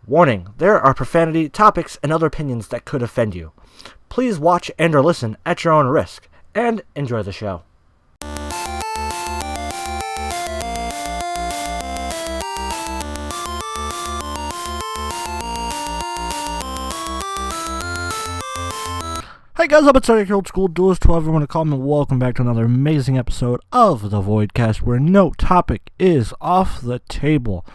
Warning, there are profanity, topics, and other opinions that could offend you. Please watch and or listen at your own risk, and enjoy the show. Hey guys, I'm RDiK, old school duelist, whoever you want to call me. Welcome back to another amazing episode of the Voidcast, where no topic is off the table.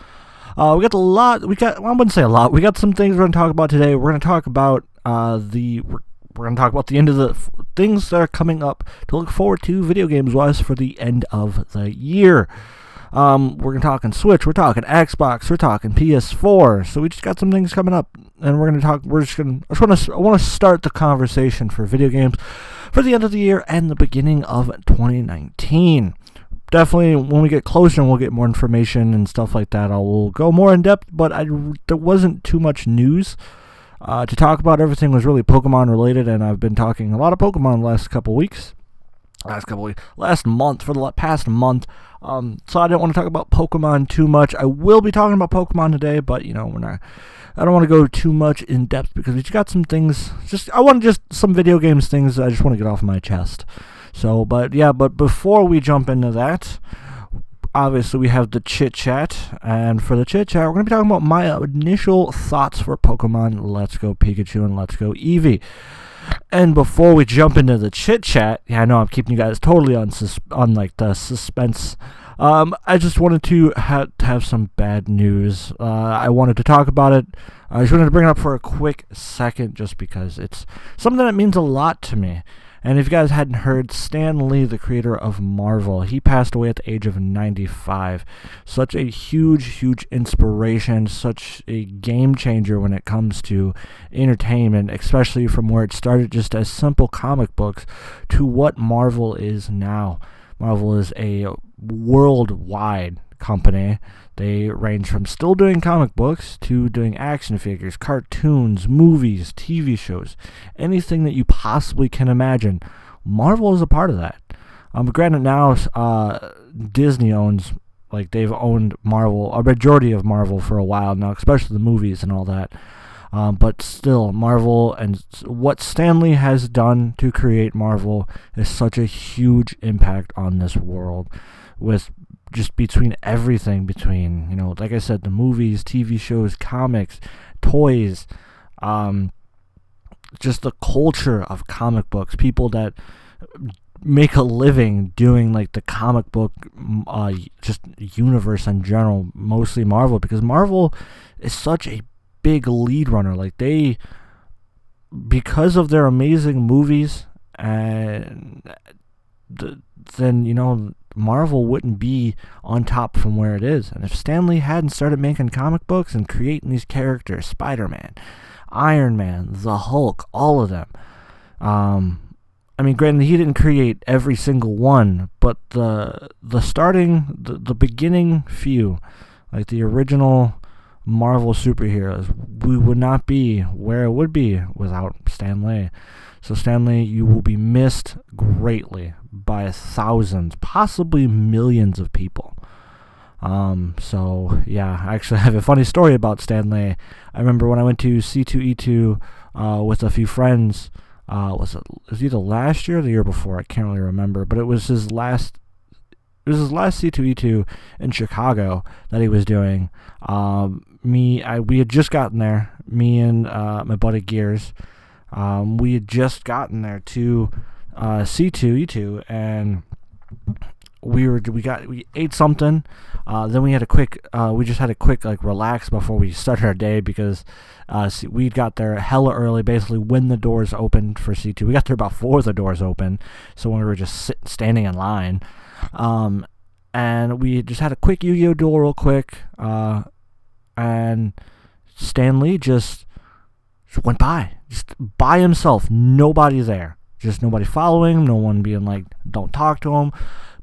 I wouldn't say a lot. We got some things we're going to talk about today. We're going to talk about we're going to talk about the end of the things that are coming up to look forward to video games wise for the end of the year. We're going to talk on Switch, we're talking Xbox, we're talking PS4. So we just got some things coming up, and I want to start the conversation for video games for the end of the year and the beginning of 2019. Definitely, when we get closer and we'll get more information and stuff like that, I will go more in depth, but there wasn't too much news to talk about. Everything was really Pokemon related, and I've been talking a lot of Pokemon the last month, for the past month. So I didn't want to talk about Pokemon too much. I will be talking about Pokemon today, but I don't want to go too much in depth because we just got some things. Some video games things I just want to get off my chest. So, but before we jump into that, obviously we have the chit chat, and for the chit chat, we're going to be talking about my initial thoughts for Pokemon Let's Go Pikachu and Let's Go Eevee. And before we jump into the chit chat, I know I'm keeping you guys totally on the suspense. I just wanted to have some bad news. I wanted to talk about it. I just wanted to bring it up for a quick second, just because it's something that means a lot to me. And if you guys hadn't heard, Stan Lee, the creator of Marvel, he passed away at the age of 95. Such a huge inspiration, such a game changer when it comes to entertainment, especially from where it started just as simple comic books to what Marvel is now. Marvel is a worldwide company. They range from still doing comic books to doing action figures, cartoons, movies, TV shows, anything that you possibly can imagine. Marvel is a part of that. Granted, now Disney owns, they've owned Marvel, a majority of Marvel for a while now, especially the movies and all that. But still, Marvel and what Stan Lee has done to create Marvel is such a huge impact on this world, with just everything between, like I said, the movies, TV shows, comics, toys, just the culture of comic books, people that make a living doing the comic book just universe in general, mostly Marvel, because Marvel is such a big lead runner. Because of their amazing movies, and then Marvel wouldn't be on top from where it is. And if Stan Lee hadn't started making comic books and creating these characters, Spider-Man, Iron Man, the Hulk, all of them, granted, he didn't create every single one, but the beginning few, the original Marvel superheroes, we would not be where it would be without Stan Lee. So Stan Lee, you will be missed greatly by thousands, possibly millions of people. Actually I have a funny story about Stan Lee. I remember when I went to C2E2 with a few friends. It was either last year or the year before. I can't really remember, but it was his last C2E2 in Chicago that he was doing. We had just gotten there. Me and my buddy Gears. We had just gotten there to C2E2, and we ate something. Then we had we just had a quick relax before we started our day, because we got there hella early, basically when the doors opened for C2. We got there about 4 of the doors open, so when we were just standing in line, and we just had a quick Yu-Gi-Oh duel real quick, and Stan Lee just went by, just by himself, nobody there, just nobody following him, no one being don't talk to him,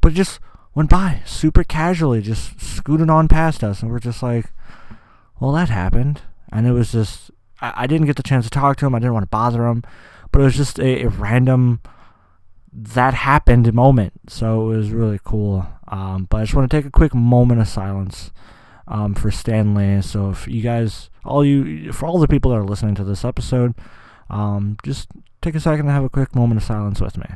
but just went by super casually, just scooted on past us, and we're just well, that happened. And it was just, I didn't get the chance to talk to him, I didn't want to bother him, but it was just a random that happened moment, so it was really cool. But I just want to take a quick moment of silence for Stan Lee. So if you guys for all the people that are listening to this episode, just take a second and have a quick moment of silence with me.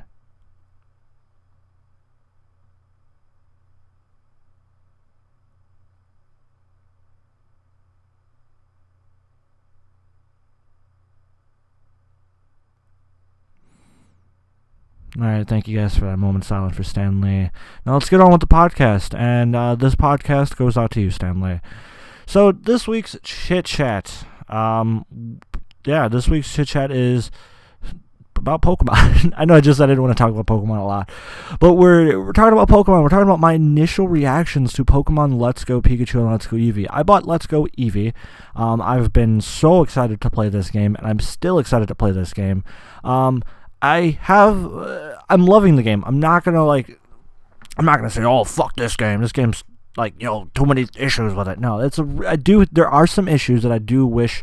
Alright, thank you guys for that moment of silence for Stanley. Now let's get on with the podcast, and this podcast goes out to you, Stanley. So this week's chit chat, this week's chit chat is about Pokemon. I know I just said I didn't want to talk about Pokemon a lot, but we're talking about Pokemon. We're talking about my initial reactions to Pokemon Let's Go Pikachu and Let's Go Eevee. I bought Let's Go Eevee. I've been so excited to play this game, and I'm still excited to play this game. I'm loving the game. I'm not gonna say, oh, fuck this game. This game's like, too many issues with it. No, there are some issues that I do wish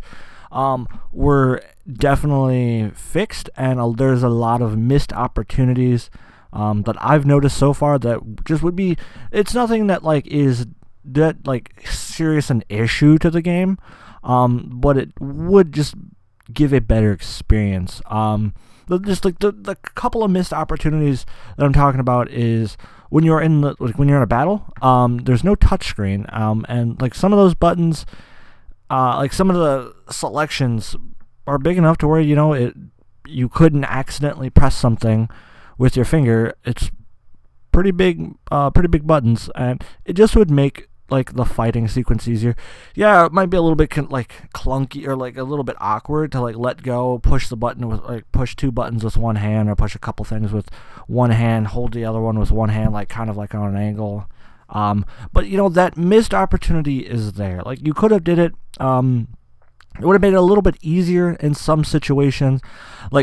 were definitely fixed, and there's a lot of missed opportunities that I've noticed so far that just would be, it's nothing that is that serious an issue to the game, but it would just give a better experience. Just the couple of missed opportunities that I'm talking about is when you're in a battle, there's no touchscreen, and some of those buttons, some of the selections are big enough to where you couldn't accidentally press something with your finger. It's pretty big buttons, and it just would make the fighting sequence easier. Yeah, it might be a little bit clunky or a little bit awkward to let go, push the button with push two buttons with one hand, or push a couple things with one hand, hold the other one with one hand, kind of on an angle. But that missed opportunity is there. You could have did it. It would have made it a little bit easier in some situations.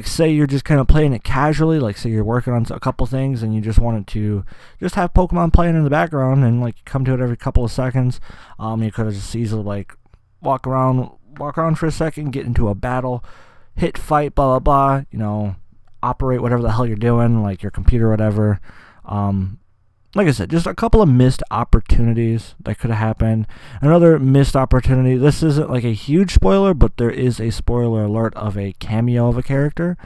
Say you're just kind of playing it casually. Say you're working on a couple things and you just wanted to just have Pokemon playing in the background and come to it every couple of seconds. You could have just easily walk around for a second, get into a battle, hit fight, blah blah blah. Operate whatever the hell you're doing, your computer or whatever. Like I said, just a couple of missed opportunities that could have happened. Another missed opportunity, this isn't a huge spoiler, but there is a spoiler alert of a cameo of a character.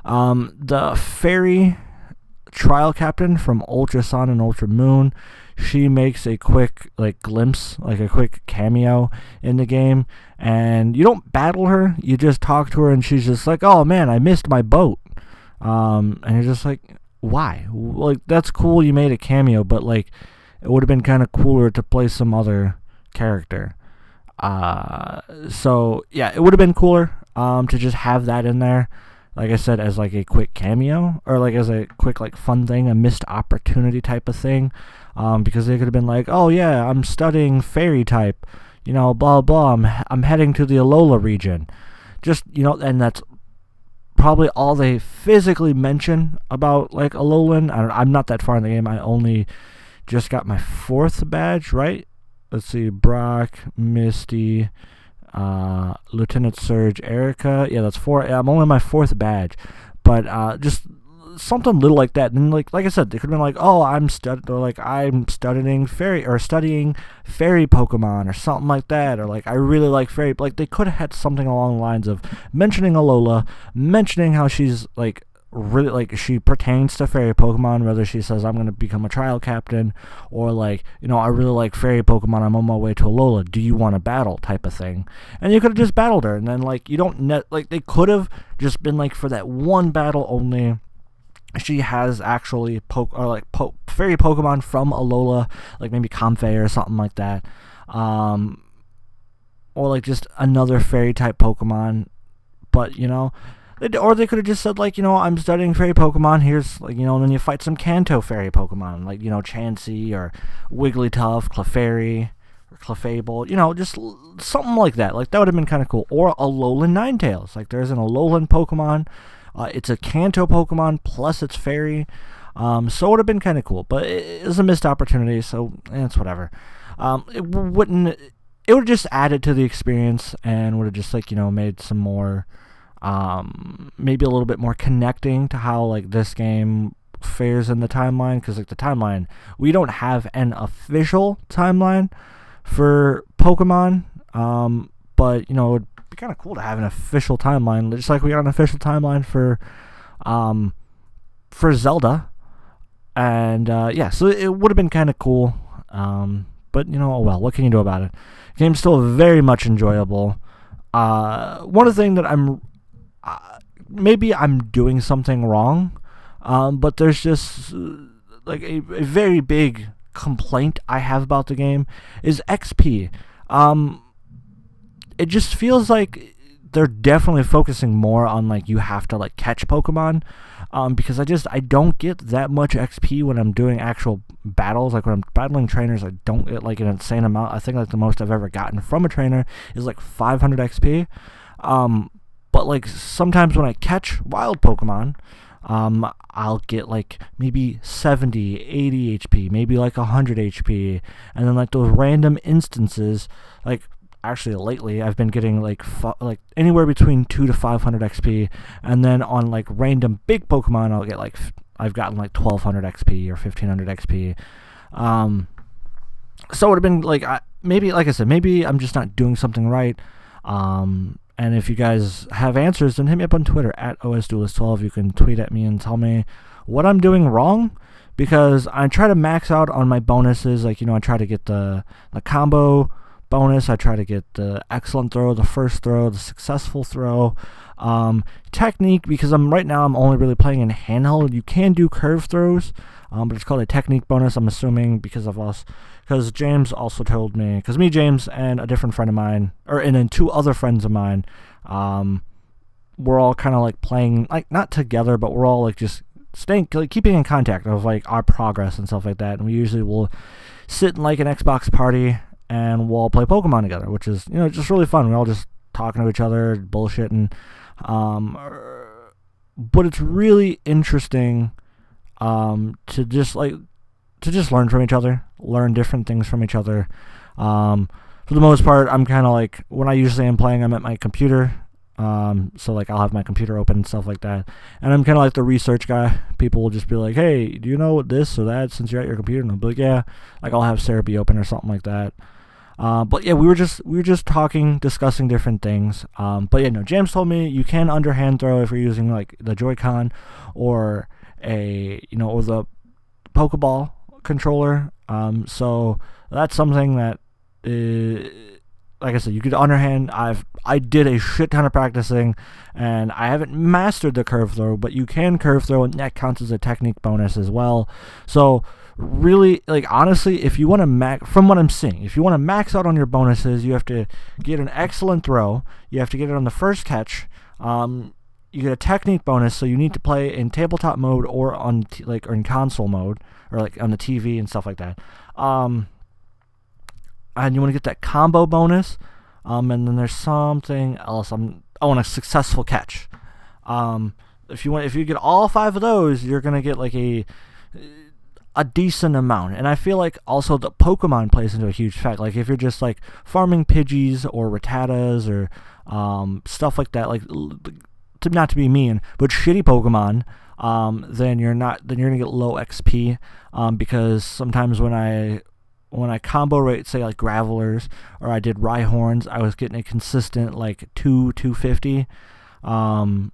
The fairy trial captain from Ultra Sun and Ultra Moon, she makes a quick glimpse, a quick cameo in the game, and you don't battle her, you just talk to her, and she's just oh man, I missed my boat. And you're just why? That's cool, you made a cameo, but it would have been kind of cooler to play some other character. So yeah, it would have been cooler to just have that in there, like I said, as a quick cameo, or as a quick fun thing, a missed opportunity type of thing, because they could have been oh yeah, I'm studying fairy type, blah blah, I'm heading to the Alola region, just and that's probably all they physically mention about Alolan. I'm not that far in the game. I only just got my 4th badge, right? Let's see, Brock, Misty, Lieutenant Surge, Erica. Yeah, that's 4. I'm only on my 4th badge, but just something little like that. And like I said, they could have been oh, I'm studying fairy Pokemon or something like that, or I really like fairy. They could have had something along the lines of mentioning Alola, mentioning how she's really she pertains to fairy Pokemon, whether she says I'm going to become a trial captain, or I really like fairy Pokemon, I'm on my way to Alola, do you want to battle, type of thing. And you could have just battled her, and then you don't they could have just been for that one battle only, she has actually fairy Pokemon from Alola, maybe Comfey or something like that, or just another fairy type Pokemon. But or they could have just said I'm studying fairy Pokemon, here's and then you fight some Kanto fairy Pokemon, Chansey or Wigglytuff, Clefairy or Clefable, just something like that. That would have been kind of cool. Or Alolan Ninetales, there's an Alolan Pokemon. It's a Kanto Pokemon, plus it's fairy, so it would have been kind of cool, but it was a missed opportunity, so it's whatever. It would have just added to the experience, and would have just made some more, maybe a little bit more connecting to how this game fares in the timeline, because the timeline, we don't have an official timeline for Pokemon, but you know, it would be kind of cool to have an official timeline, just like we got an official timeline for Zelda. And yeah, so it would have been kind of cool. But you know, oh well, what can you do about it? The game's still very much enjoyable. One of the things that maybe I'm doing something wrong, but there's just like a very big complaint I have about the game is XP. It just feels like they're definitely focusing more on like you have to like catch Pokemon, because I don't get that much XP when I'm doing actual battles. Like when I'm battling trainers, I don't get like an insane amount. I think like the most I've ever gotten from a trainer is like 500 XP. But like sometimes when I catch wild Pokemon, I'll get like maybe 70, 80 HP, maybe like 100 HP, and then like those random instances, like actually lately I've been getting like anywhere between 2 to 500 XP, and then on like random big Pokemon I'll get like I've gotten like 1200 XP or 1500 XP. So it would have been like maybe, like I said, maybe I'm just not doing something right. And if you guys have answers, then hit me up on Twitter at OSDuelist12. You can tweet at me and tell me what I'm doing wrong, because I try to max out on my bonuses. Like, you know, I try to get the combo bonus. I try to get the excellent throw, the first throw, the successful throw. Technique, because right now I'm only really playing in handheld. You can do curve throws, but it's called a technique bonus, I'm assuming, because James also told me, because me, James, and a different friend of mine, and then 2 other friends of mine, we're all kind of like playing, like not together, but we're all like just keeping in contact of like our progress and stuff like that. And we usually will sit in like an Xbox party and we'll all play Pokemon together, which is, you know, just really fun. We're all just talking to each other, bullshitting. But it's really interesting to just learn from each other, learn different things from each other. For the most part, I'm kind of like, when I usually am playing, I'm at my computer. So like I'll have my computer open and stuff like that. And I'm kind of like the research guy. People will just be like, hey, do you know this or that since you're at your computer? And I'll be like, yeah. Like I'll have Sarah be open or something like that. But yeah, we were just talking, discussing different things. But yeah, no, James told me you can underhand throw if you're using like the Joy-Con or or the Pokeball controller. So that's something that, like I said, you could underhand. I did a shit ton of practicing, and I haven't mastered the curve throw, but you can curve throw, and that counts as a technique bonus as well. So really, like, honestly, if you want to from what I'm seeing, if you want to max out on your bonuses, you have to get an excellent throw. You have to get it on the first catch. You get a technique bonus, so you need to play in tabletop mode or on or in console mode, or like on the TV and stuff like that. And you want to get that combo bonus. And then there's something else. I want a successful catch. If you get all 5 of those, you're gonna get like a decent amount. And I feel like also the Pokemon plays into a huge fact. Like if you're just like farming Pidgeys or Rattatas or stuff like that, like not to be mean, but shitty Pokemon, then you're gonna get low XP. Because sometimes when I combo rate, say like Gravelers, or I did Rhyhorns, I was getting a consistent like 250. And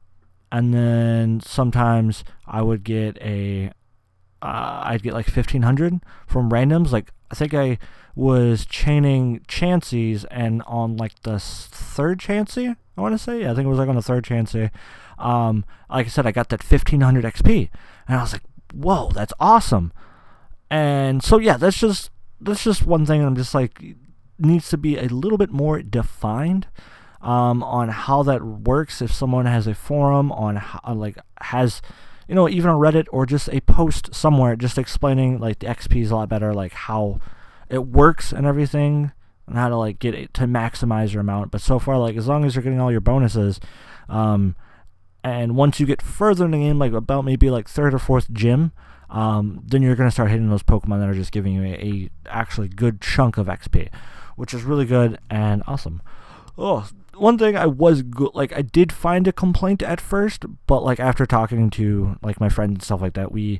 then sometimes I would get I'd get like 1500 from randoms. Like I think I was chaining Chanseys, and on like the 3rd Chansey, I want to say, yeah, I think it was like on the 3rd Chansey. Like I said, I got that 1500 XP, and I was like, whoa, that's awesome. And so yeah, that's just one thing I'm just like, needs to be a little bit more defined on how that works. If someone has a forum on how, like, has, even on Reddit, or just a post somewhere just explaining like the XP is a lot better, like how it works and everything, and how to like get it to maximize your amount. But so far, like, as long as you're getting all your bonuses, and once you get further in the game, like about maybe like 3rd or 4th gym, then you're going to start hitting those Pokemon that are just giving you a actually good chunk of XP, which is really good and awesome. Oh, one thing I was good, like, I did find a complaint at first, but like after talking to like my friends and stuff like that, we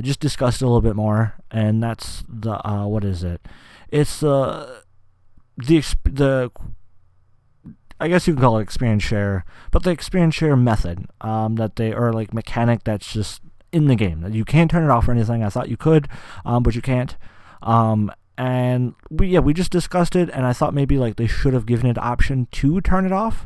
just discussed it a little bit more, and that's the what is it? It's the I guess you can call it experience share, but the experience share method that they, or like mechanic that's just in the game. You can't turn it off or anything. I thought you could, but you can't. And we just discussed it, and I thought maybe like they should have given it the option to turn it off.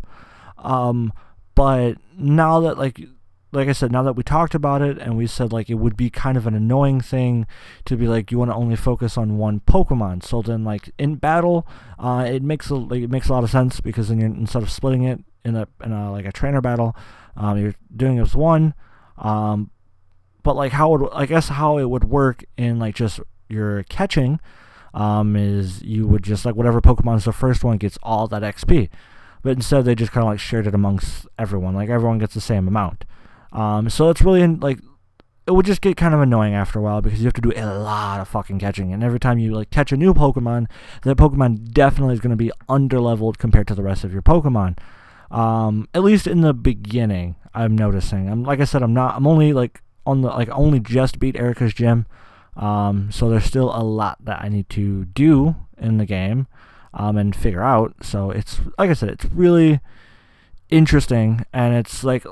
But now that like I said, now that we talked about it and we said like it would be kind of an annoying thing to be like you want to only focus on one Pokemon. So then like in battle, it makes a lot of sense, because then you're, instead of splitting it in a like a trainer battle, you're doing it with one. But like how it would work in like just your catching, is you would just like whatever Pokemon's the first one gets all that XP. But instead they just kind of like shared it amongst everyone. Like everyone gets the same amount. So it's really like, it would just get kind of annoying after a while, because you have to do a lot of fucking catching, and every time you like catch a new Pokemon, that Pokemon definitely is going to be underleveled compared to the rest of your Pokemon. At least in the beginning, I'm noticing. Like I said, I'm only like only just beat Erica's gym. So there's still a lot that I need to do in the game, and figure out. So it's, like I said, it's really interesting, and it's like,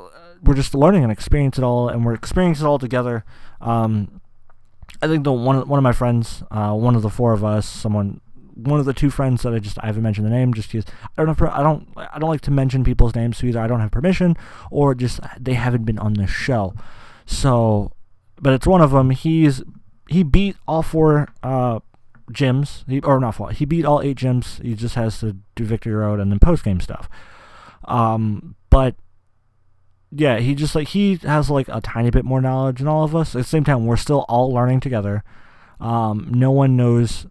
we're just learning and experience it all, and we're experiencing it all together. I think one of my friends, one of the four of us, one of the two friends that I haven't mentioned the name, just because I don't like to mention people's names, so either I don't have permission or just they haven't been on the show. So, but it's one of them. He beat all four gyms. He beat all 8 gyms. He just has to do Victory Road and then post game stuff. But yeah, he has like a tiny bit more knowledge than all of us. At the same time, we're still all learning together. No one knows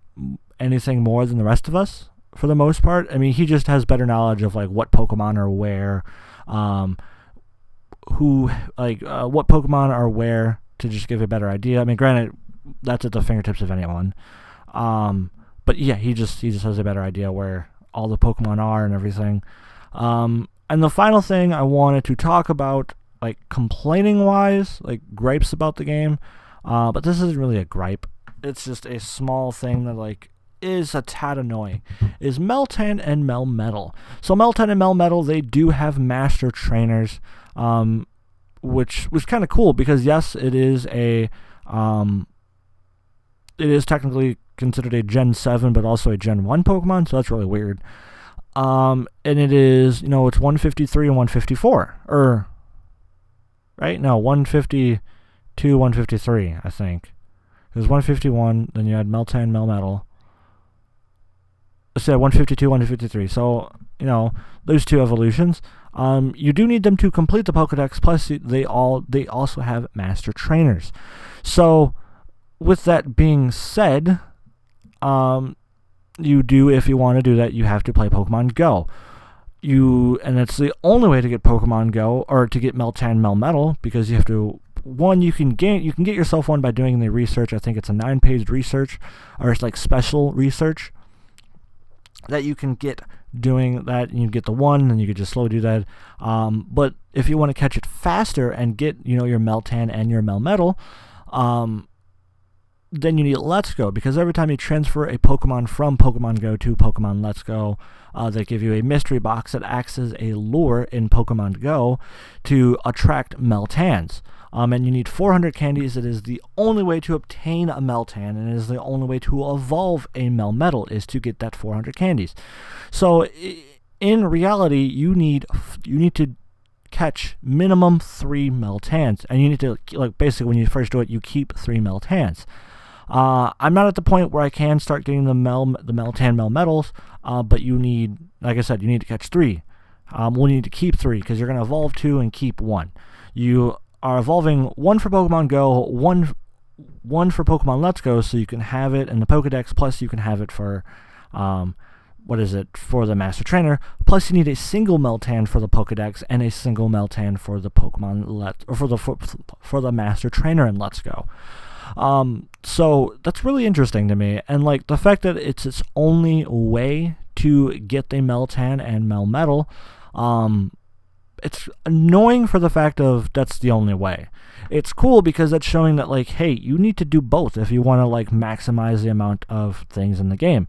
anything more than the rest of us for the most part. I mean, he just has better knowledge of like what Pokemon are where, what Pokemon are where, to just give a better idea. I mean, granted, that's at the fingertips of anyone. But yeah, he just has a better idea where all the Pokemon are and everything. And the final thing I wanted to talk about, like complaining-wise, like gripes about the game, but this isn't really a gripe. It's just a small thing that like is a tad annoying, is Meltan and Melmetal. So Meltan and Melmetal, they do have master trainers, which was kind of cool, because yes, it is technically considered a Gen 7, but also a Gen 1 Pokemon, so that's really weird. And it is, it's 153 and 154, right? No, 152, 153, I think. It was 151, then you had Meltan, Melmetal. I said 152, 153. So, those two evolutions. You do need them to complete the Pokedex, plus they also have master trainers. So, with that being said, you do, if you want to do that, you have to play Pokemon Go. And it's the only way to get Pokemon Go, or to get Meltan, Melmetal, because you have to, you can get yourself one by doing the research. I think it's a 9-page research, or it's like special research that you can get doing that, and you get the one, and you could just slowly do that. But if you want to catch it faster and get, your Meltan and your Melmetal, then you need Let's Go, because every time you transfer a Pokemon from Pokemon Go to Pokemon Let's Go, they give you a mystery box that acts as a lure in Pokemon Go to attract Meltans. And you need 400 candies. It is the only way to obtain a Meltan, and it is the only way to evolve a Melmetal, is to get that 400 candies. So in reality, you need to catch minimum 3 Meltans, and you need to, like, basically when you first do it, you keep 3 Meltans. I'm not at the point where I can start getting the Meltan Melmetals, but you need, like I said, you need to catch 3. We'll need to keep 3, because you're going to evolve 2 and keep 1. You are evolving 1 for Pokemon Go, one for Pokemon Let's Go, so you can have it in the Pokedex, plus you can have it for, for the Master Trainer, plus you need a single Meltan for the Pokedex, and a single Meltan for the for the Master Trainer in Let's Go. So that's really interesting to me, and like the fact that it's its only way to get the Meltan and Melmetal, it's annoying for the fact of that's the only way. It's cool because that's showing that, like, hey, you need to do both if you want to, like, maximize the amount of things in the game.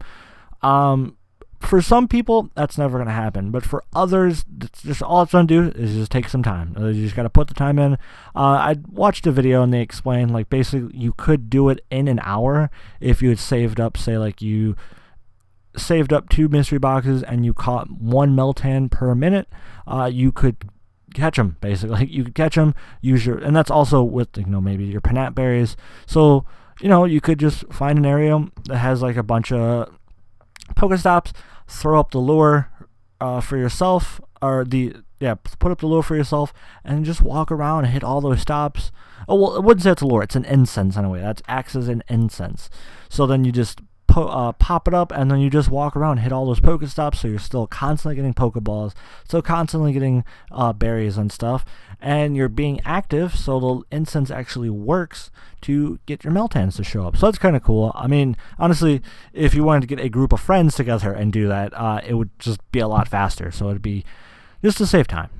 for some people, that's never going to happen. But for others, it's just all it's going to do is just take some time. You just got to put the time in. I watched a video and they explained, like, basically you could do it in an hour if you had saved up, say, like you saved up 2 mystery boxes and you caught 1 Meltan per minute. You could catch them, basically. You could catch them, use your, and that's also with, maybe your Panat berries. So, you could just find an area that has like a bunch of Pokestops, throw up the lure for yourself, or put up the lure for yourself, and just walk around and hit all those stops. Oh, well, I wouldn't say it's a lure, it's an incense anyway. That acts as an incense. So then you just pop it up, and then you just walk around and hit all those Pokestops, so you're still constantly getting Pokeballs, still constantly getting berries and stuff, and you're being active, so the incense actually works to get your Meltans to show up. So that's kind of cool. I mean, honestly, if you wanted to get a group of friends together and do that, it would just be a lot faster, so it'd be just to save time.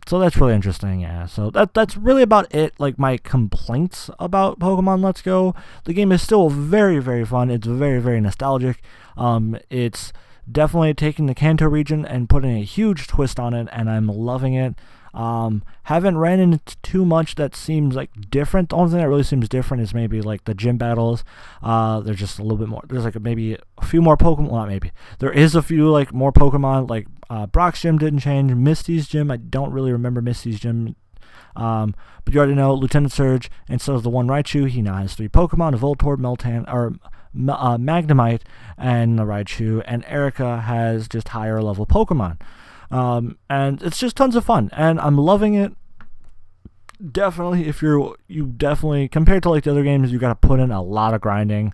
So that's really interesting, yeah. So that's really about it, like my complaints about Pokemon Let's Go. The game is still very, very fun. It's very, very nostalgic. It's definitely taking the Kanto region and putting a huge twist on it, and I'm loving it. Haven't ran into too much that seems like different. The only thing that really seems different is maybe like the gym battles. There's just a little bit more. There's like maybe a few more Pokemon. Well, not maybe. There is a few like more Pokemon. Like Brock's gym didn't change. Misty's gym, I don't really remember Misty's gym. But you already know Lieutenant Surge, instead of the 1 Raichu, he now has 3 Pokemon: a Voltorb, Meltan, or Magnemite, and the Raichu. And Erica has just higher level Pokemon. And it's just tons of fun, and I'm loving it. Definitely, if you definitely, compared to like the other games, you got to put in a lot of grinding.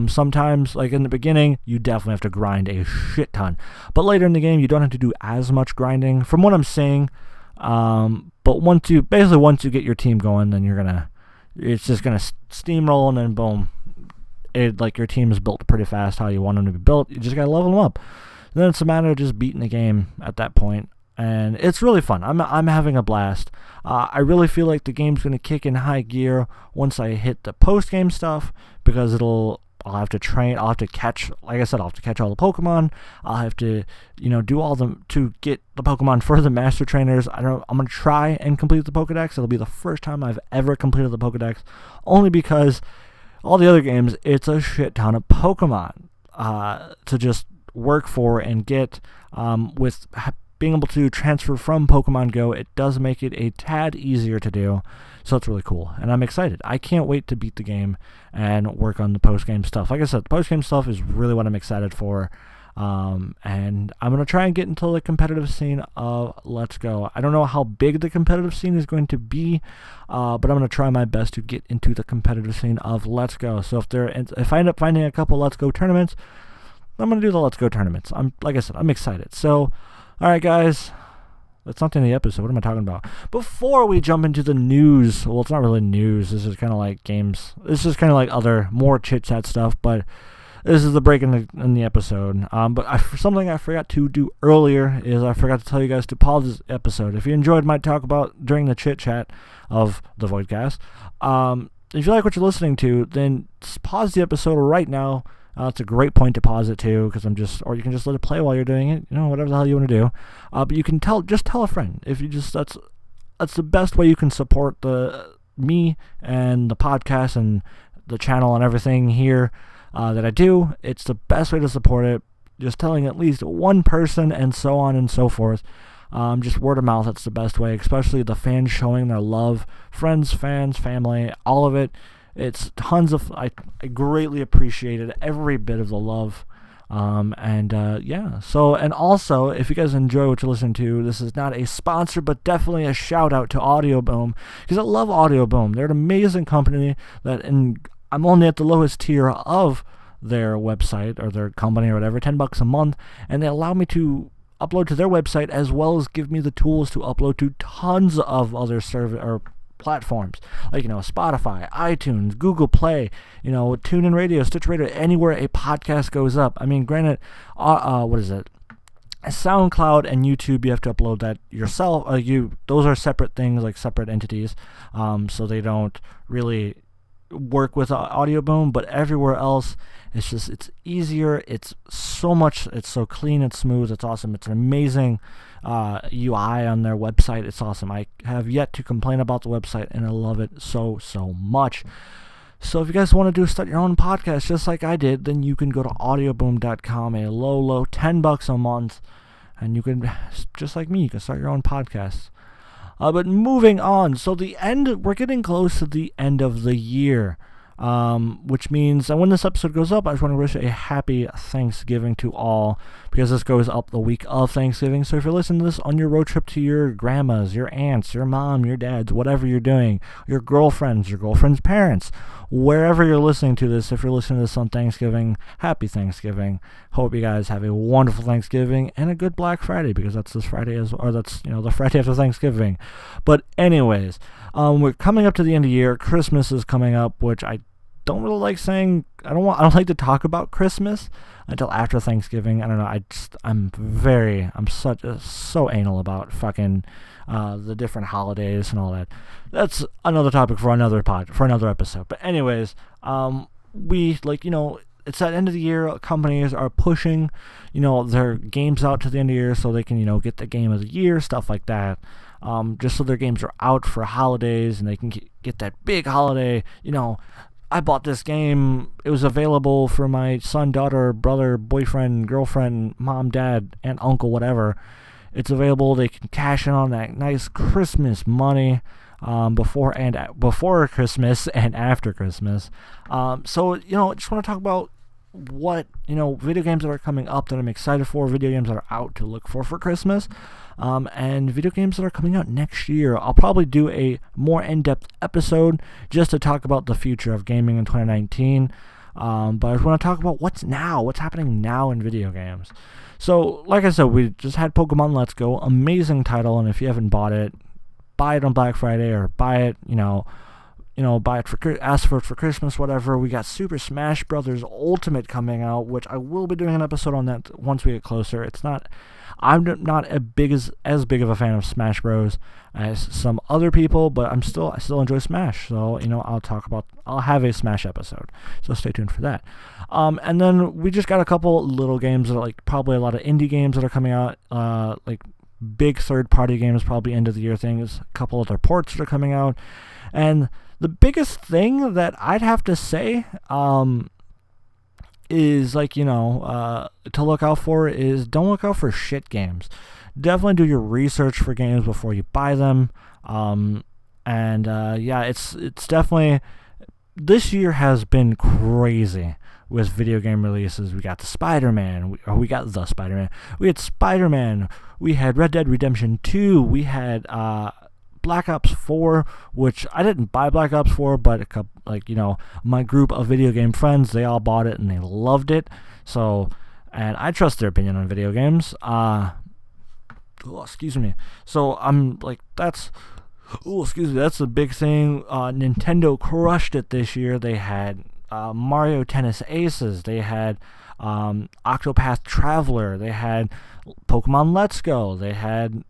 Sometimes, like in the beginning, you definitely have to grind a shit ton, but later in the game, you don't have to do as much grinding, from what I'm saying. But once you get your team going, then it's just gonna steamroll, and then boom, like your team is built pretty fast how you want them to be built. You just gotta level them up. Then it's a matter of just beating the game at that point, and it's really fun. I'm having a blast. I really feel like the game's going to kick in high gear once I hit the post-game stuff, because I'll have to train, I'll have to catch, like I said, I'll have to catch all the Pokemon, I'll have to, do all them to get the Pokemon for the Master Trainers. I'm going to try and complete the Pokedex. It'll be the first time I've ever completed the Pokedex, only because all the other games, it's a shit ton of Pokemon to just work for and get. With being able to transfer from Pokemon Go, it does make it a tad easier to do, so it's really cool, and I'm excited. I can't wait to beat the game and work on the post-game stuff. Like I said, the post-game stuff is really what I'm excited for, and I'm going to try and get into the competitive scene of Let's Go. I don't know how big the competitive scene is going to be, but I'm going to try my best to get into the competitive scene of Let's Go. So if I end up finding a couple Let's Go tournaments, I'm going to do the Let's Go tournaments. Like I said, I'm excited. So, alright guys, that's not the end of the episode. What am I talking about? Before we jump into the news, well, it's not really news. This is kind of like games. This is kind of like other, more chit-chat stuff, but this is the break in the episode. But something I forgot to do earlier is I forgot to tell you guys to pause this episode. If you enjoyed my talk about during the chit-chat of the Voidcast, if you like what you're listening to, then pause the episode right now. It's a great point to pause it too, because or you can just let it play while you're doing it. Whatever the hell you want to do. But you can tell a friend. If you that's the best way you can support me and the podcast and the channel and everything here that I do. It's the best way to support it. Just telling at least one person, and so on and so forth. Just word of mouth. That's the best way, especially the fans showing their love, friends, fans, family, all of it. It's tons of, I greatly appreciated every bit of the love, yeah. So, and also, if you guys enjoy what you're listening to, this is not a sponsor, but definitely a shout out to Audio Boom, because I love Audio Boom. They're an amazing company I'm only at the lowest tier of their website or their company or whatever, $10 a month, and they allow me to upload to their website as well as give me the tools to upload to tons of other platforms, like Spotify, iTunes, Google Play, TuneIn Radio, Stitch Radio, anywhere a podcast goes up. I mean, granted, what is it? SoundCloud and YouTube, you have to upload that yourself. Those are separate things, like separate entities, so they don't really work with Audio Boom, but everywhere else, it's easier. It's so clean and smooth. It's awesome. It's an amazing UI on their website. It's awesome. I have yet to complain about the website, and I love it so much. So if you guys want to start your own podcast just like I did, then you can go to audioboom.com, a low $10 a month, and you can, just like me, you can start your own podcast. But moving on, so we're getting close to the end of the year, which means that when this episode goes up, I just want to wish a happy Thanksgiving to all, because this goes up the week of Thanksgiving. So if you're listening to this on your road trip to your grandma's, your aunts, your mom, your dad's, whatever you're doing, your girlfriend's parents, wherever you're listening to this, if you're listening to this on Thanksgiving, happy Thanksgiving. Hope you guys have a wonderful Thanksgiving and a good Black Friday, because that's this Friday that's the Friday after Thanksgiving. But anyways, we're coming up to the end of the year. Christmas is coming up, which I don't really like saying. I don't like to talk about Christmas until after Thanksgiving. I don't know. I'm so anal about fucking the different holidays and all that. That's another topic for another episode. But anyways, it's that end of the year. Companies are pushing, their games out to the end of the year so they can, get the game of the year, stuff like that. Just so their games are out for holidays and they can get that big holiday, I bought this game. It was available for my son, daughter, brother, boyfriend, girlfriend, mom, dad, aunt, uncle, whatever. It's available. They can cash in on that nice Christmas money before Christmas and after Christmas. So, I just want to talk about what, video games that are coming up that I'm excited for, video games that are out to look for Christmas, and video games that are coming out next year. I'll probably do a more in-depth episode just to talk about the future of gaming in 2019, but I just want to talk about what's happening now in video games. So, like I said, we just had Pokemon Let's Go, amazing title, and if you haven't bought it, buy it on Black Friday, or buy it, buy it ask for it for Christmas, whatever. We got Super Smash Bros. Ultimate coming out, which I will be doing an episode on that once we get closer. I'm not as big of a fan of Smash Bros. As some other people, but I still enjoy Smash. So, I'll have a Smash episode. So stay tuned for that. And then we just got a couple little games that are probably a lot of indie games that are coming out, big third-party games, probably end of the year things, a couple other ports that are coming out. And the biggest thing that I'd have to say is to look out for is don't look out for shit games. Definitely do your research for games before you buy them. It's definitely, this year has been crazy with video game releases. We got Spider-Man. We had Spider-Man. We had Red Dead Redemption 2. We had Black Ops 4, which I didn't buy Black Ops 4, but my group of video game friends, they all bought it and they loved it. So, and I trust their opinion on video games. Excuse me. So that's a big thing. Nintendo crushed it this year. They had Mario Tennis Aces. They had Octopath Traveler. They had Pokemon Let's Go. They had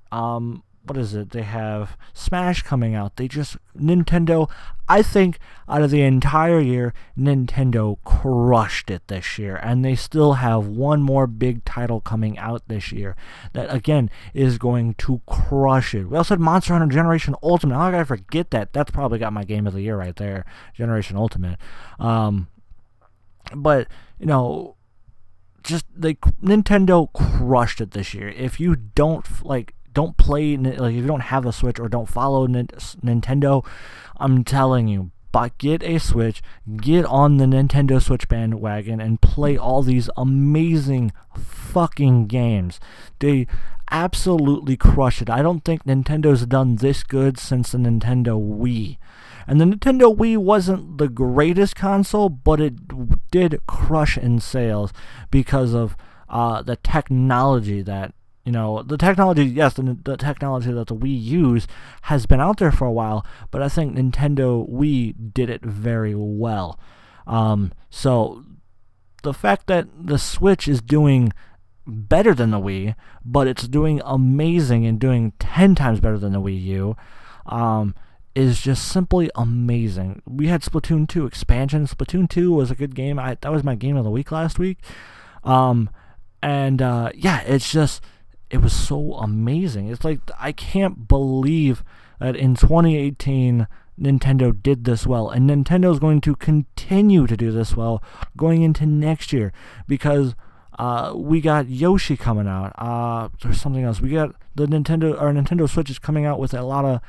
they have Smash coming out. Nintendo, I think out of the entire year, Nintendo crushed it this year, and they still have one more big title coming out this year that, again, is going to crush it. We also had Monster Hunter Generation Ultimate. How could I forget that? That's probably got my game of the year right there, Generation Ultimate. But, Nintendo crushed it this year. If you don't play, if you don't have a Switch or don't follow Nintendo, I'm telling you, get a Switch, get on the Nintendo Switch bandwagon, and play all these amazing fucking games. They absolutely crush it. I don't think Nintendo's done this good since the Nintendo Wii. And the Nintendo Wii wasn't the greatest console, but it did crush in sales because of the technology that the technology that the Wii used has been out there for a while, but I think Nintendo Wii did it very well. So the fact that the Switch is doing better than the Wii, but it's doing amazing and doing 10 times better than the Wii U, is just simply amazing. We had Splatoon 2 expansion. Splatoon 2 was a good game. That was my game of the week last week. It was so amazing. It's like, I can't believe that in 2018 Nintendo did this well, and Nintendo is going to continue to do this well going into next year, because we got Yoshi coming out. There's something else. We got Nintendo Switch is coming out with a lot of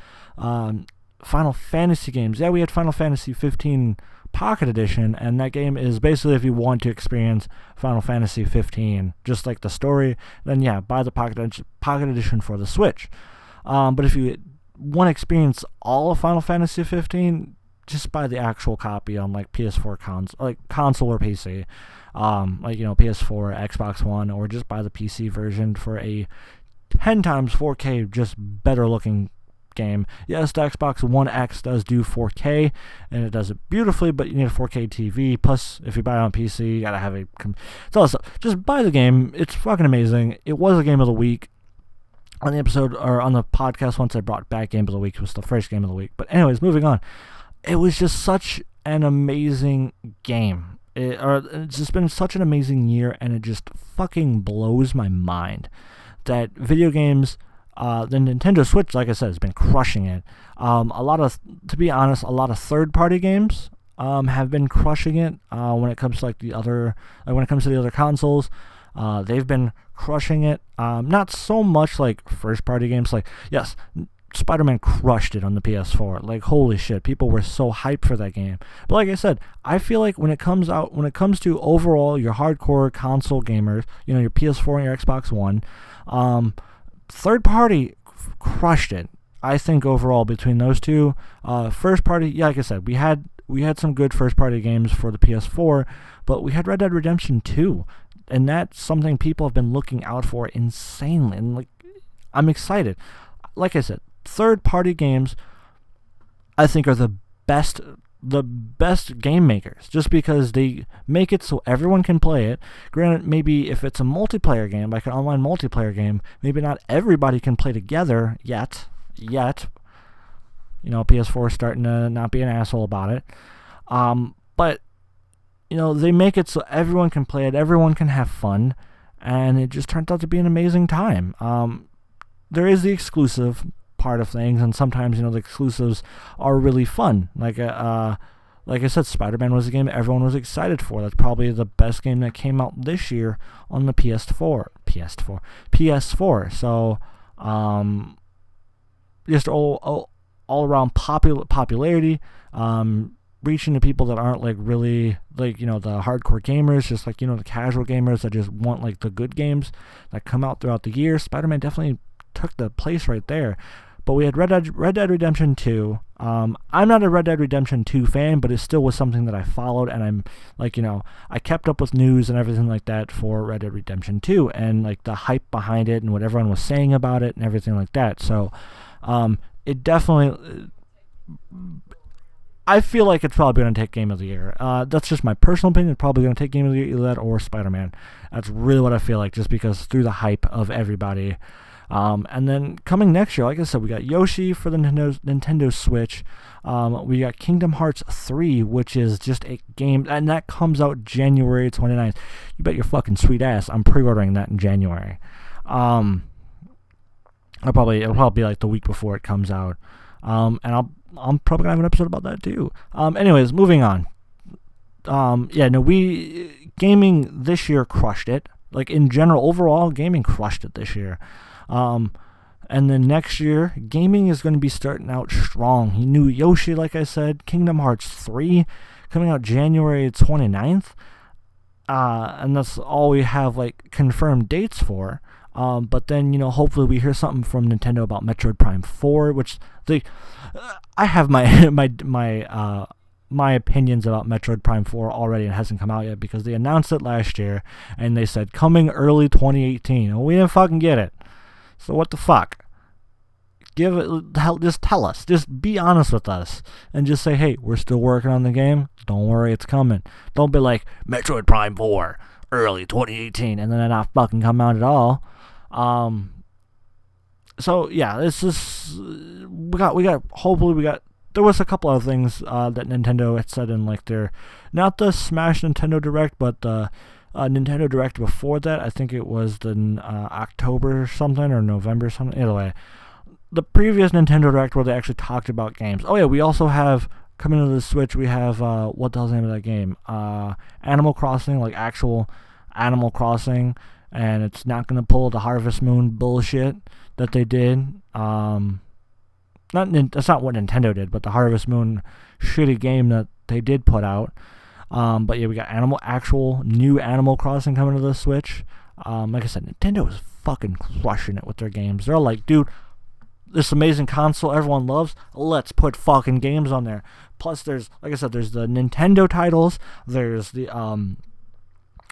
Final Fantasy games. Yeah, we had Final Fantasy 15 Pocket Edition, and that game is basically if you want to experience Final Fantasy 15, just like the story, then yeah, buy the Pocket Edition for the Switch. But if you want to experience all of Final Fantasy 15, just buy the actual copy on like PS4 console or PC, PS4, Xbox One, or just buy the PC version for a 10 times 4K, just better looking game. Yes, the Xbox One X does do 4K, and it does it beautifully, but you need a 4K TV. Plus, if you buy it on PC, you gotta have it's all stuff. Just buy the game. It's fucking amazing. It was a game of the week on the episode, or on the podcast. Once I brought back game of the week, it was the first game of the week. But anyways, moving on. It was just such an amazing game. It's just been such an amazing year, and it just fucking blows my mind that video games. The Nintendo Switch, like I said, has been crushing it. To be honest, a lot of third-party games have been crushing it. When it comes to the other consoles, they've been crushing it. Not so much like first-party games. Like, yes, Spider-Man crushed it on the PS4. Like, holy shit, people were so hyped for that game. But like I said, I feel like when it comes to overall your hardcore console gamers, your PS4 and your Xbox One, third party crushed it. I think overall between those two, first party, yeah, like I said, we had some good first party games for the PS4, but we had Red Dead Redemption 2, and that's something people have been looking out for insanely. And I'm excited. Like I said, third party games, I think, are the best game makers, just because they make it so everyone can play it. Granted, maybe if it's a multiplayer game, like an online multiplayer game, maybe not everybody can play together yet. PS4 is starting to not be an asshole about it. But they make it so everyone can play it, everyone can have fun, and it just turns out to be an amazing time. There is the exclusive part of things, and sometimes the exclusives are really fun. Like I said, Spider-Man was a game everyone was excited for. That's probably the best game that came out this year on the PS4. So just all around popularity, reaching to people that aren't really the hardcore gamers, just the casual gamers that just want the good games that come out throughout the year. Spider-Man definitely took the place right there. But we had Red Dead Redemption 2. I'm not a Red Dead Redemption 2 fan, but it still was something that I followed, and I'm I kept up with news and everything like that for Red Dead Redemption 2, and the hype behind it and what everyone was saying about it and everything like that. So it definitely, I feel like it's probably going to take Game of the Year. That's just my personal opinion. It's probably going to take Game of the Year, either that or Spider-Man. That's really what I feel like, just because through the hype of everybody. And then coming next year, like I said, we got Yoshi for the Nintendo Switch. We got Kingdom Hearts 3, which is just a game, and that comes out January 29th. You bet your fucking sweet ass I'm pre-ordering that in January. It'll probably be the week before it comes out. And I'm probably gonna have an episode about that too. Anyways, moving on. Gaming this year crushed it. In general, overall, gaming crushed it this year. And then next year, gaming is going to be starting out strong. New Yoshi, like I said, Kingdom Hearts 3 coming out January 29th. And that's all we have confirmed dates for. But then, hopefully we hear something from Nintendo about Metroid Prime 4, which I have my opinions about Metroid Prime 4 already. It hasn't come out yet because they announced it last year and they said coming early 2018. Well, we didn't fucking get it. So what the fuck? Just tell us. Just be honest with us and just say, hey, we're still working on the game. Don't worry, it's coming. Don't be like Metroid Prime 4 early 2018 and then it not fucking come out at all. So yeah, this is we got hopefully we got there was a couple of things that Nintendo had said in like their, not the Smash Nintendo Direct, but the Nintendo Direct before that. I think it was the October something or November something. Either way, the previous Nintendo Direct where they actually talked about games. Oh yeah, we also have coming to the Switch. We have what the hell's the name of that game? Animal Crossing, like actual Animal Crossing, and it's not gonna pull the Harvest Moon bullshit that they did. That's not what Nintendo did, but the Harvest Moon shitty game that they did put out. But yeah, we got actual new Animal Crossing coming to the Switch. Like I said, Nintendo is fucking crushing it with their games. They're like, dude, this amazing console everyone loves, let's put fucking games on there. Plus, there's, like I said, there's the Nintendo titles. There's the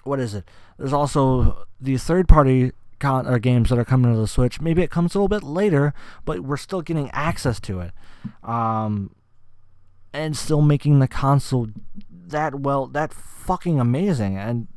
what is it? There's also the third-party games that are coming to the Switch. Maybe it comes a little bit later, but we're still getting access to it, and still making the console that fucking amazing. And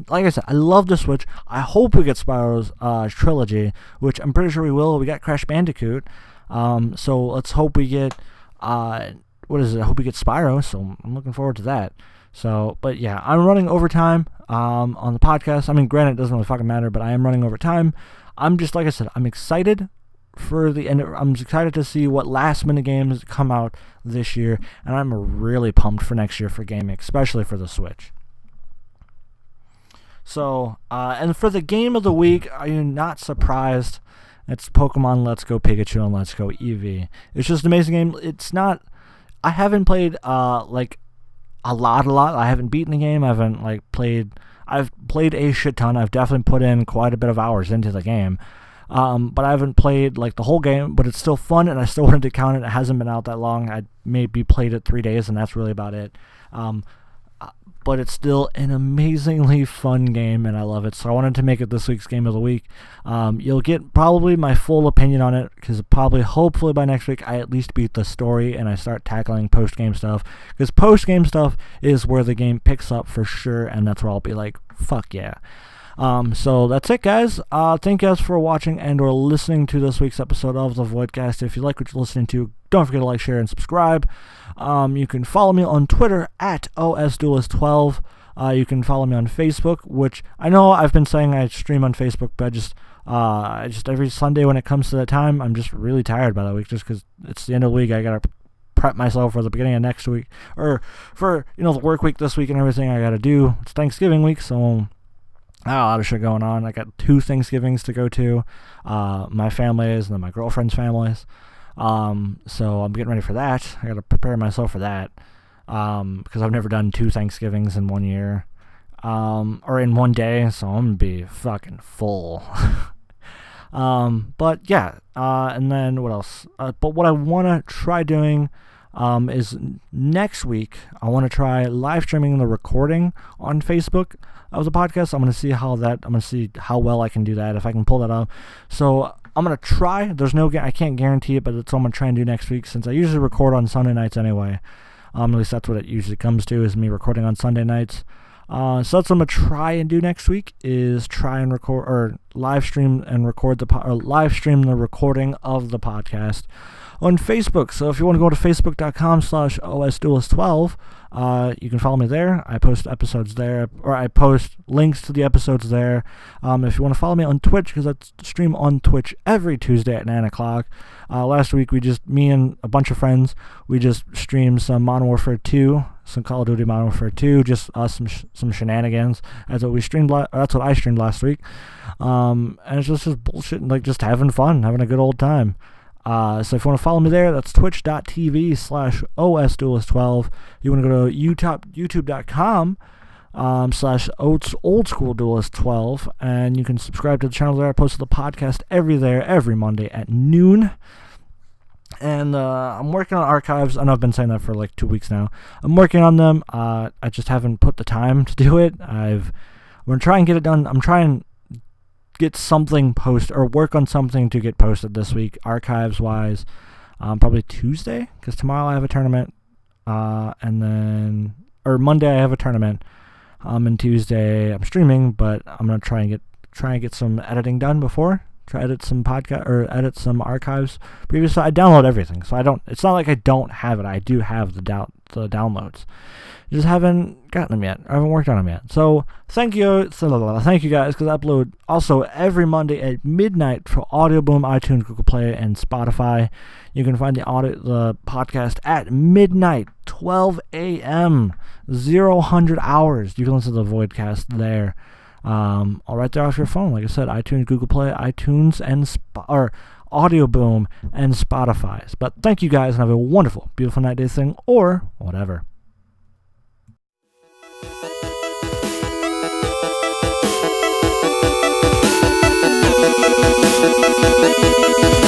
like I said, I love the Switch. I hope we get Spyro's trilogy, which I'm pretty sure we will. We got Crash Bandicoot, so let's hope we get I hope we get Spyro. So I'm looking forward to that. So, but yeah, I'm running overtime on the podcast. I mean, granted, it doesn't really fucking matter, but I am running overtime. I'm just, like I said, I'm excited for the end. I'm excited to see what last minute games come out this year, and I'm really pumped for next year for gaming, especially for the Switch. So, and for the game of the week, are you not surprised? It's Pokemon Let's Go Pikachu and Let's Go Eevee. It's just an amazing game. It's not, I haven't played, like, a lot. I haven't beaten the game. I haven't I've played a shit ton. I've definitely put in quite a bit of hours into the game. But I haven't played like the whole game, but it's still fun, and I still wanted to count it. It hasn't been out that long. I maybe played it 3 days, and that's really about it. But it's still an amazingly fun game, and I love it. So I wanted to make it this week's game of the week. You'll get probably my full opinion on it, because hopefully by next week, I at least beat the story and I start tackling post-game stuff. Because post-game stuff is where the game picks up for sure, and that's where I'll be like, fuck yeah. So that's it, guys. Thank you guys for watching and or listening to this week's episode of the Voidcast. If you like what you're listening to, don't forget to like, share, and subscribe. You can follow me on Twitter at OSDuelist12. You can follow me on Facebook, which I know I've been saying I stream on Facebook, but I just every Sunday when it comes to that time, I'm just really tired by that week, just because it's the end of the week. I gotta prep myself for the beginning of next week, or for the work week this week and everything I gotta do. It's Thanksgiving week, so I got a lot of shit going on. I got 2 Thanksgivings to go to, my family's and then my girlfriend's family's. So I'm getting ready for that. I got to prepare myself for that, because I've never done 2 Thanksgivings in 1 year, or in 1 day, so I'm gonna be fucking full. But yeah, and then what else? But what I want to try doing is next week, I want to try live streaming the recording on Facebook of the podcast. I'm going to see how well I can do that, if I can pull that off. So I'm going to try. I can't guarantee it, but that's what I'm going to try and do next week, since I usually record on Sunday nights anyway. At least that's what it usually comes to, is me recording on Sunday nights. So that's what I'm going to try and do next week, is try and record, or live stream and record live stream the recording of the podcast on Facebook. So if you want to go to facebook.com/OSDuelist12, you can follow me there. I post episodes there, or I post links to the episodes there. If you want to follow me on Twitch, because I stream on Twitch every Tuesday at 9 o'clock. Last week, me and a bunch of friends, we just streamed some Modern Warfare 2, some Call of Duty Modern Warfare 2, just some shenanigans. That's what I streamed last week. And it's just bullshit, like just having fun, having a good old time. So if you want to follow me there, that's twitch.tv/OSDuelist12. You want to go to youtube.com /OldSchoolDuelist12, and you can subscribe to the channel there. I post the podcast every Monday at noon. And I'm working on archives. I know I've been saying that for like 2 weeks now. I'm working on them. I just haven't put the time to do it. I'm going to try and get it done. I'm trying get something posted, or work on something to get posted this week, archives wise. Probably Tuesday, because tomorrow I have a tournament, and then Monday I have a tournament, and Tuesday I'm streaming. But I'm gonna try and get some editing done before to edit some podcast or edit some archives previously. I download everything, so I don't. It's not like I don't have it. I do have the downloads. Just haven't gotten them yet. I haven't worked on them yet. So thank you guys, because I upload also every Monday at midnight for Audio Boom, iTunes, Google Play, and Spotify. You can find the podcast at midnight, 12 a.m., 100 hours. You can listen to the Voidcast there. All right there off your phone. Like I said, iTunes, Google Play, iTunes, and Audio Boom, and Spotify. But thank you guys, and have a wonderful, beautiful night, day, thing, or whatever. Thank you.